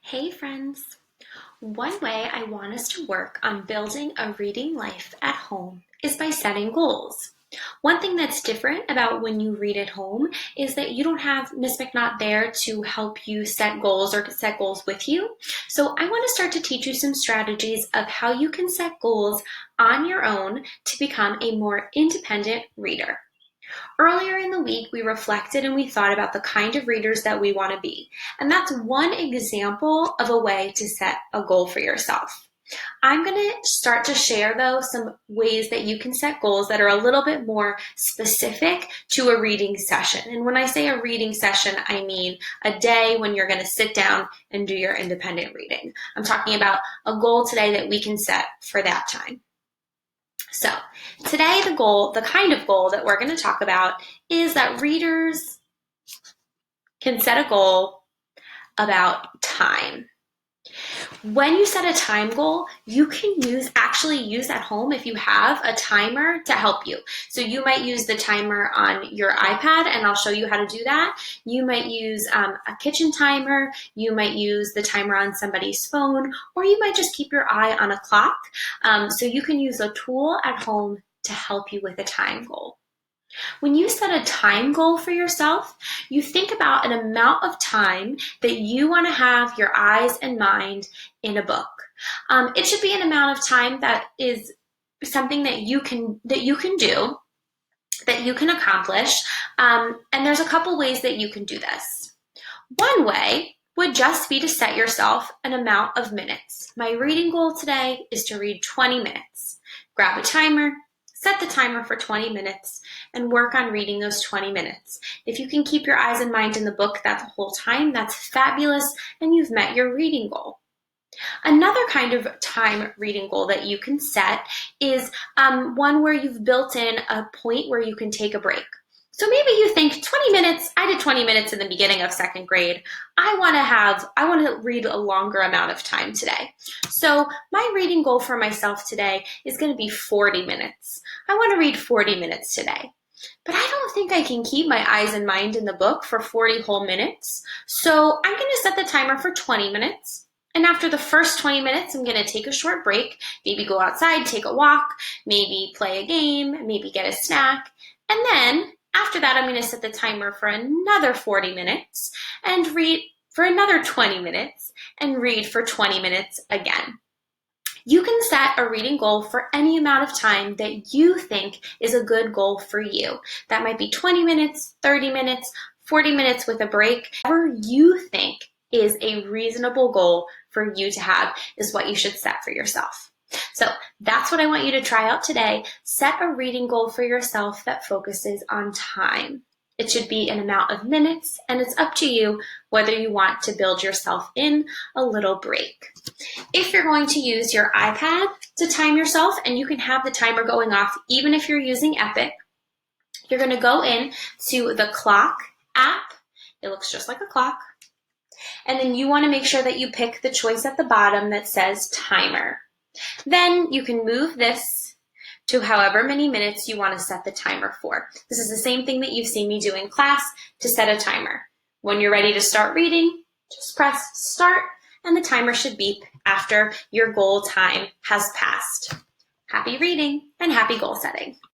Hey friends! One way I want us to work on building a reading life at home is by setting goals. One thing that's different about when you read at home is that you don't have Miss McNaught there to help you set goals or set goals with you. So I want to start to teach you some strategies of how you can set goals on your own to become a more independent reader. Earlier in the week, we reflected and we thought about the kind of readers that we want to be. And that's one example of a way to set a goal for yourself. I'm going to start to share, though, some ways that you can set goals that are a little bit more specific to a reading session. And when I say a reading session, I mean a day when you're going to sit down and do your independent reading. I'm talking about a goal today that we can set for that time. So today the kind of goal that we're going to talk about is that readers can set a goal about time. When you set a time goal, you can actually use at home if you have a timer to help you. So you might use the timer on your iPad, and I'll show you how to do that. You might use a kitchen timer, you might use the timer on somebody's phone, or you might just keep your eye on a clock. So you can use a tool at home to help you with a time goal. When you set a time goal for yourself, you think about an amount of time that you want to have your eyes and mind in a book. It should be an amount of time that is something that you can do, that you can accomplish. And there's a couple ways that you can do this. One way would just be to set yourself an amount of minutes. My reading goal today is to read 20 minutes. Grab a timer, set the timer for 20 minutes, and work on reading those 20 minutes. If you can keep your eyes and mind in the book that the whole time, that's fabulous, and you've met your reading goal. Another kind of time reading goal that you can set is one where you've built in a point where you can take a break. So maybe you think 20 minutes, I did 20 minutes in the beginning of second grade. I want to read a longer amount of time today. So my reading goal for myself today is going to be 40 minutes. I want to read 40 minutes today. But I don't think I can keep my eyes and mind in the book for 40 whole minutes. So I'm going to set the timer for 20 minutes. And after the first 20 minutes, I'm going to take a short break, maybe go outside, take a walk, maybe play a game, maybe get a snack. And then after that, I'm going to set the timer for another 40 minutes and read for another 20 minutes and read for 20 minutes again. You can set a reading goal for any amount of time that you think is a good goal for you. That might be 20 minutes, 30 minutes, 40 minutes with a break. Whatever you think is a reasonable goal for you to have is what you should set for yourself. So that's what I want you to try out today. Set a reading goal for yourself that focuses on time. It should be an amount of minutes, and it's up to you whether you want to build yourself in a little break. If you're going to use your iPad to time yourself, and you can have the timer going off even if you're using Epic, you're going to go in to the clock app. It looks just like a clock. And then you want to make sure that you pick the choice at the bottom that says timer. Then you can move this to however many minutes you want to set the timer for. This is the same thing that you've seen me do in class to set a timer. When you're ready to start reading, just press start, and the timer should beep after your goal time has passed. Happy reading and happy goal setting.